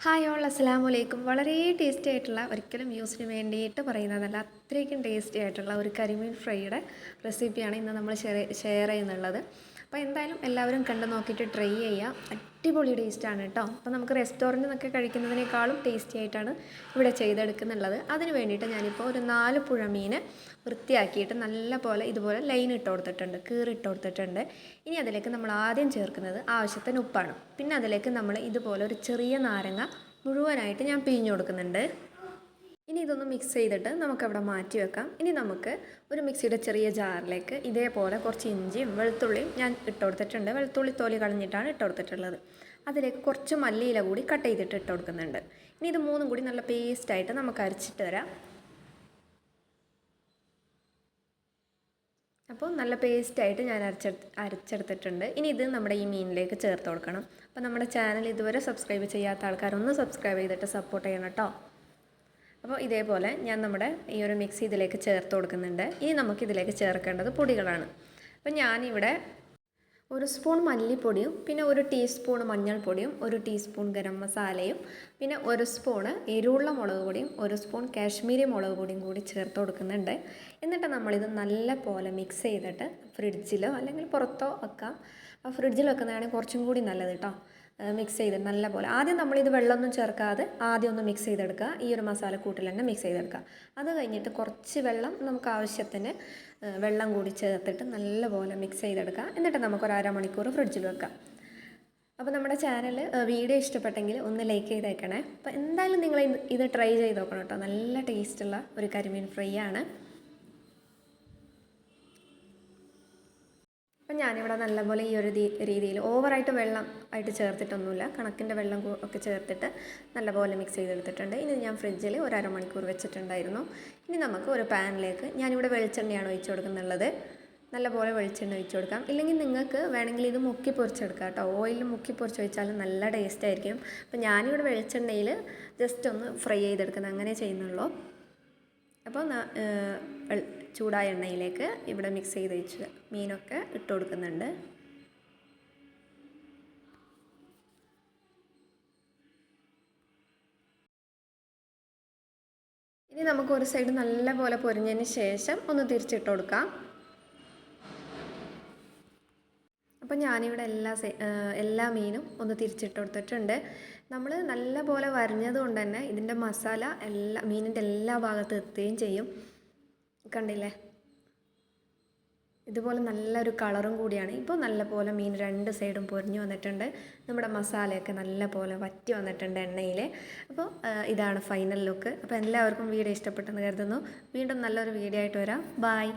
Hi all അസ്സലാമു അലൈക്കും. വളരെ ടേസ്റ്റി ആയിട്ടുള്ള, ഒരിക്കലും യൂസിന് വേണ്ടിയിട്ട് പറയുന്നതല്ല, അത്രയ്ക്കും ടേസ്റ്റി ആയിട്ടുള്ള ഒരു കരിമീൻ ഫ്രൈയുടെ റെസിപ്പിയാണ് ഇന്ന് നമ്മൾ ഷെയർ ചെയ്യുന്നുള്ളത്. അപ്പോൾ എന്തായാലും എല്ലാവരും കണ്ടു നോക്കിയിട്ട് ട്രൈ ചെയ്യുക. അടിപൊളി ടേസ്റ്റാണ് കേട്ടോ. അപ്പോൾ നമുക്ക് റെസ്റ്റോറൻറ്റിൽ നിന്നൊക്കെ കഴിക്കുന്നതിനേക്കാളും ടേസ്റ്റി ആയിട്ടാണ് ഇവിടെ ചെയ്തെടുക്കുന്നുള്ളത്. അതിന് വേണ്ടിയിട്ട് ഞാനിപ്പോൾ ഒരു 4 പുഴ മീൻ വൃത്തിയാക്കിയിട്ട് നല്ല പോലെ ഇതുപോലെ ലൈൻ ഇട്ട് കൊടുത്തിട്ടുണ്ട്, കീറിട്ട് കൊടുത്തിട്ടുണ്ട്. ഇനി അതിലേക്ക് നമ്മൾ ആദ്യം ചേർക്കുന്നത് ആവശ്യത്തിന് ഉപ്പാണ്. പിന്നെ അതിലേക്ക് നമ്മൾ ഇതുപോലെ ഒരു ചെറിയ നാരങ്ങ മുഴുവനായിട്ട് ഞാൻ പിഴിഞ്ഞു കൊടുക്കുന്നുണ്ട്. ഇനി ഇതൊന്ന് മിക്സ് ചെയ്തിട്ട് നമുക്കവിടെ മാറ്റി വെക്കാം. ഇനി നമുക്ക് ഒരു മിക്സിയുടെ ചെറിയ ജാറിലേക്ക് ഇതേപോലെ കുറച്ച് ഇഞ്ചിയും വെളുത്തുള്ളിയും ഞാൻ ഇട്ട് കൊടുത്തിട്ടുണ്ട്. വെളുത്തുള്ളി തൊലി കളഞ്ഞിട്ടാണ് ഇട്ട് കൊടുത്തിട്ടുള്ളത്. അതിലേക്ക് കുറച്ച് മല്ലിയില കൂടി കട്ട് ചെയ്തിട്ട് ഇട്ട് കൊടുക്കുന്നുണ്ട്. ഇനി ഇത് മൂന്നും കൂടി നല്ല പേസ്റ്റായിട്ട് നമുക്ക് അരച്ചിട്ട് വരാം. അപ്പോൾ നല്ല പേസ്റ്റായിട്ട് ഞാൻ അരച്ചെടുത്തിട്ടുണ്ട്. ഇനി ഇത് നമ്മുടെ ഈ മീനിലേക്ക് ചേർത്ത് കൊടുക്കണം. അപ്പോൾ നമ്മുടെ ചാനൽ ഇതുവരെ സബ്സ്ക്രൈബ് ചെയ്യാത്ത ആൾക്കാരൊന്ന് സബ്സ്ക്രൈബ് ചെയ്തിട്ട് സപ്പോർട്ട് ചെയ്യണം കേട്ടോ. അപ്പോൾ ഇതേപോലെ ഞാൻ നമ്മുടെ ഈ ഒരു മിക്സ് ഇതിലേക്ക് ചേർത്ത് കൊടുക്കുന്നുണ്ട്. ഇനി നമുക്കിതിലേക്ക് ചേർക്കേണ്ടത് പൊടികളാണ്. അപ്പോൾ ഞാനിവിടെ 1 സ്പൂൺ മല്ലിപ്പൊടിയും പിന്നെ 1 ടീസ്പൂൺ മഞ്ഞൾപ്പൊടിയും 1 ടീസ്പൂൺ ഗരം മസാലയും പിന്നെ 1 സ്പൂണ് എരിവുള്ള മുളക് പൊടിയും 1 സ്പൂൺ കാശ്മീരി മുളക് പൊടിയും കൂടി ചേർത്ത് കൊടുക്കുന്നുണ്ട്. എന്നിട്ട് നമ്മളിത് നല്ല പോലെ മിക്സ് ചെയ്തിട്ട് ഫ്രിഡ്ജിലോ അല്ലെങ്കിൽ പുറത്തോ വെക്കാം. ഫ്രിഡ്ജിൽ വെക്കുന്നതാണ് കുറച്ചും കൂടി നല്ലത് കേട്ടോ. മിക്സ് ചെയ്ത് നല്ല പോലെ ആദ്യം നമ്മളിത് വെള്ളമൊന്നും ചേർക്കാതെ ആദ്യം ഒന്ന് മിക്സ് ചെയ്തെടുക്കുക. ഈ ഒരു മസാലക്കൂട്ടിൽ തന്നെ മിക്സ് ചെയ്തെടുക്കുക. അത് കഴിഞ്ഞിട്ട് കുറച്ച് വെള്ളം നമുക്ക് ആവശ്യത്തിന് വെള്ളം കൂടി ചേർത്തിട്ട് നല്ല പോലെ മിക്സ് ചെയ്തെടുക്കുക. എന്നിട്ട് നമുക്കൊരു അരമണിക്കൂർ ഫ്രിഡ്ജിൽ വെക്കാം. അപ്പോൾ നമ്മുടെ ചാനൽ വീഡിയോ ഇഷ്ടപ്പെട്ടെങ്കിൽ ഒന്ന് ലൈക്ക് ചെയ്തേക്കണേ. അപ്പോൾ എന്തായാലും നിങ്ങൾ ഇത് ട്രൈ ചെയ്ത് നോക്കണം കേട്ടോ. നല്ല ടേസ്റ്റുള്ള ഒരു കരിമീൻ ഫ്രൈ ആണ്. അപ്പം ഞാനിവിടെ നല്ലപോലെ ഈ ഒരു രീതിയിൽ ഓവറായിട്ട് വെള്ളം ആയിട്ട് ചേർത്തിട്ടൊന്നുമില്ല, കണക്കിൻ്റെ വെള്ളം ഒക്കെ ചേർത്തിട്ട് നല്ലപോലെ മിക്സ് ചെയ്തെടുത്തിട്ടുണ്ട്. ഇനി ഞാൻ ഫ്രിഡ്ജിൽ ഒരു അരമണിക്കൂർ വെച്ചിട്ടുണ്ടായിരുന്നു. ഇനി നമുക്ക് ഒരു പാനിലേക്ക് ഞാനിവിടെ വെളിച്ചെണ്ണയാണ് ഒഴിച്ചു കൊടുക്കുന്നുള്ളത്. നല്ലപോലെ വെളിച്ചെണ്ണ ഒഴിച്ചു കൊടുക്കാം. ഇല്ലെങ്കിൽ നിങ്ങൾക്ക് വേണമെങ്കിൽ ഇത് മുക്കി പൊരിച്ചെടുക്കാം കേട്ടോ. ഓയിലിൽ മുക്കി പൊരിച്ച് വെച്ചാൽ നല്ല ടേസ്റ്റ് ആയിരിക്കും. അപ്പം ഞാനിവിടെ വെളിച്ചെണ്ണയിൽ ജസ്റ്റ് ഒന്ന് ഫ്രൈ ചെയ്തെടുക്കുന്നത് അങ്ങനെ ചെയ്യുന്നുള്ളൂ. അപ്പോൾ ചൂടായ എണ്ണയിലേക്ക് ഇവിടെ മിക്സ് ചെയ്ത് വെച്ച് മീനൊക്കെ ഇട്ട് കൊടുക്കുന്നുണ്ട്. ഇനി നമുക്ക് ഒരു സൈഡ് നല്ല പോലെ പൊരിഞ്ഞതിന് ശേഷം ഒന്ന് തിരിച്ചിട്ട് കൊടുക്കാം. അപ്പോൾ ഞാനിവിടെ എല്ലാ മീനും ഒന്ന് തിരിച്ചിട്ട് കൊടുത്തിട്ടുണ്ട്. നമ്മൾ നല്ല പോലെ വരഞ്ഞത് കൊണ്ട് തന്നെ ഇതിൻ്റെ മസാല മീനിൻ്റെ എല്ലാ ഭാഗത്തും എത്തുകയും ചെയ്യും. കണ്ടില്ലേ, ഇതുപോലെ നല്ലൊരു കളറും കൂടിയാണ്. ഇപ്പോൾ നല്ല പോലെ മീൻ 2 സൈഡും പൊരിഞ്ഞു വന്നിട്ടുണ്ട്. നമ്മുടെ മസാലയൊക്കെ നല്ല പോലെ വറ്റി വന്നിട്ടുണ്ട് എണ്ണയിൽ. അപ്പോൾ ഇതാണ് ഫൈനൽ ലുക്ക്. അപ്പോൾ എല്ലാവർക്കും വീഡിയോ ഇഷ്ടപ്പെട്ടെന്ന് കരുതുന്നു. വീണ്ടും നല്ലൊരു വീഡിയോ ആയിട്ട് വരാം. ബായ്.